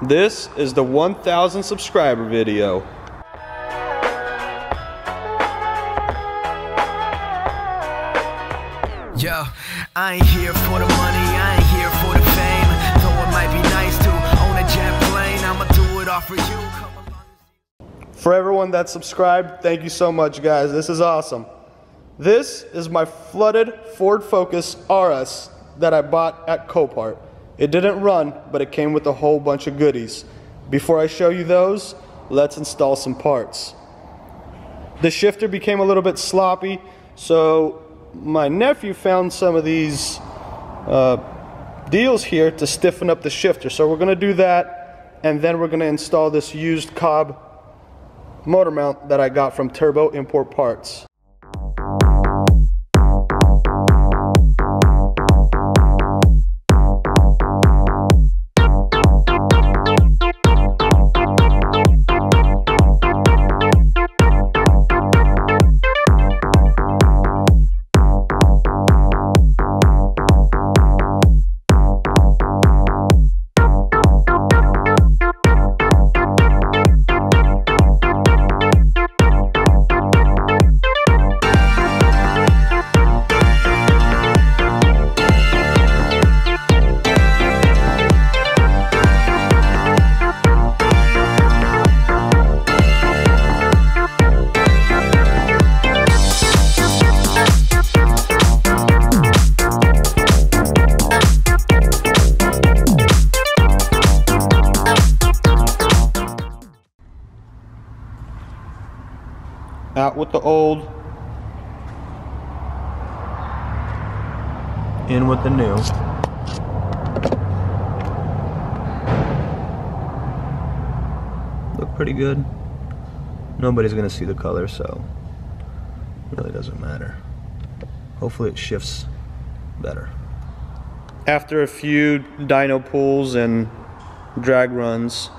This is the 1,000 subscriber video. Yo, I ain't here for the money, I ain't here for the fame. Though it might be nice to own a jet plane, I'ma do it all for you. For everyone that's subscribed, thank you so much, guys. This is awesome. This is my flooded Ford Focus RS that I bought at Copart. It didn't run, but it came with a whole bunch of goodies. Before I show you those, let's install some parts. The shifter became a little bit sloppy, so my nephew found some of these deals here to stiffen up the shifter. So we're going to do that, and then we're going to install this used Cobb motor mount that I got from Turbo Import Parts. Out with the old, in with the new. Look pretty good. Nobody's gonna see the color, so it really doesn't matter. Hopefully it shifts better. After a few dyno pulls and drag runs,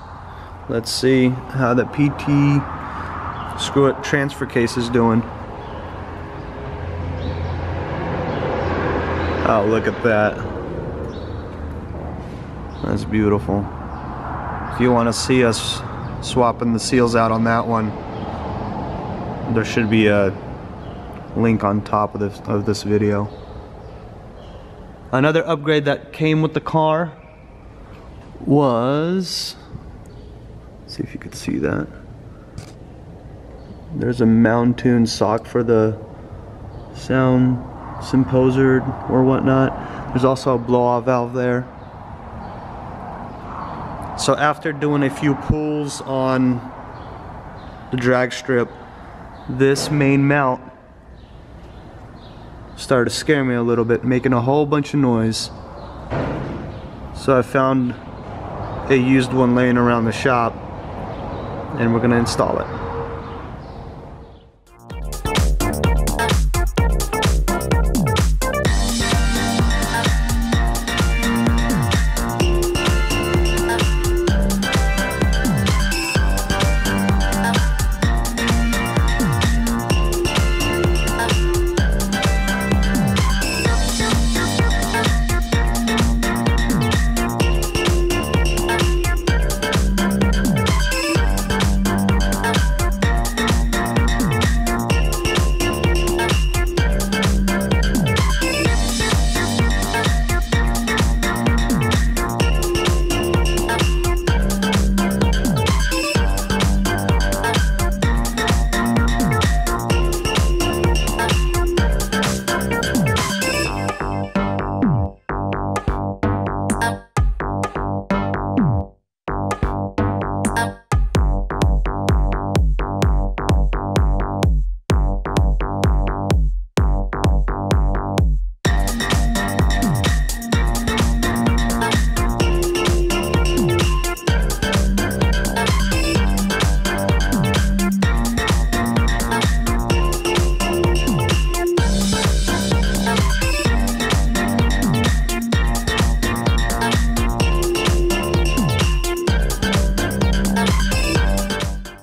let's see how the PT screw it transfer case is doing. Oh, look at that. That's beautiful. If you want to see us swapping the seals out on that one, there should be a link on top of this video. Another upgrade that came with the car was, let's see if you could see that. There's a Mountoon sock for the sound symposer or whatnot. There's also a blow-off valve there. So after doing a few pulls on the drag strip, this main mount started to scare me a little bit, making a whole bunch of noise. So I found a used one laying around the shop, and we're gonna install it.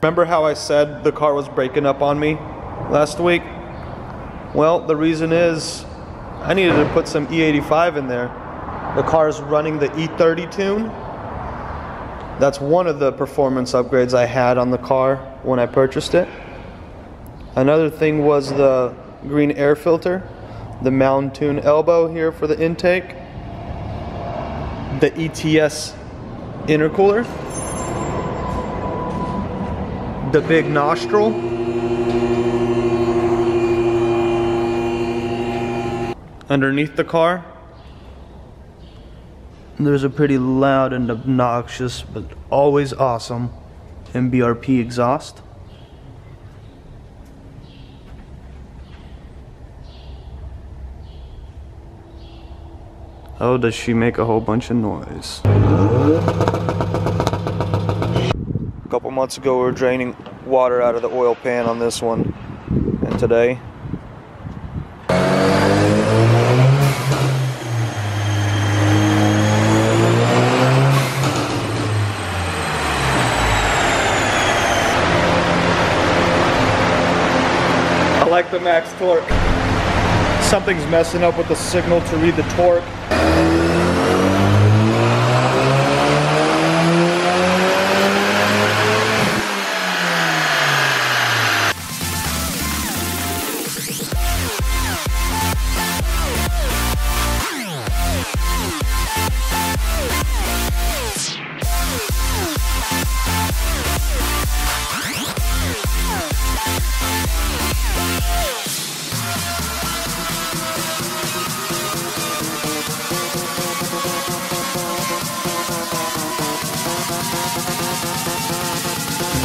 Remember how I said the car was breaking up on me last week? Well, the reason is I needed to put some E85 in there. The car is running the E30 tune, That's one of the performance upgrades I had on the car when I purchased it. Another thing was the green air filter, the Mountain elbow here for the intake, the ETS intercooler, the big nostril, underneath the car there's a pretty loud and obnoxious but always awesome MBRP exhaust. Oh, does she make a whole bunch of noise. A couple months ago we were draining water out of the oil pan on this one, and today I like the max torque. Something's messing up with the signal to read the torque.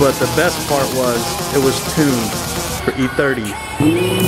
But the best part was, it was tuned for E30.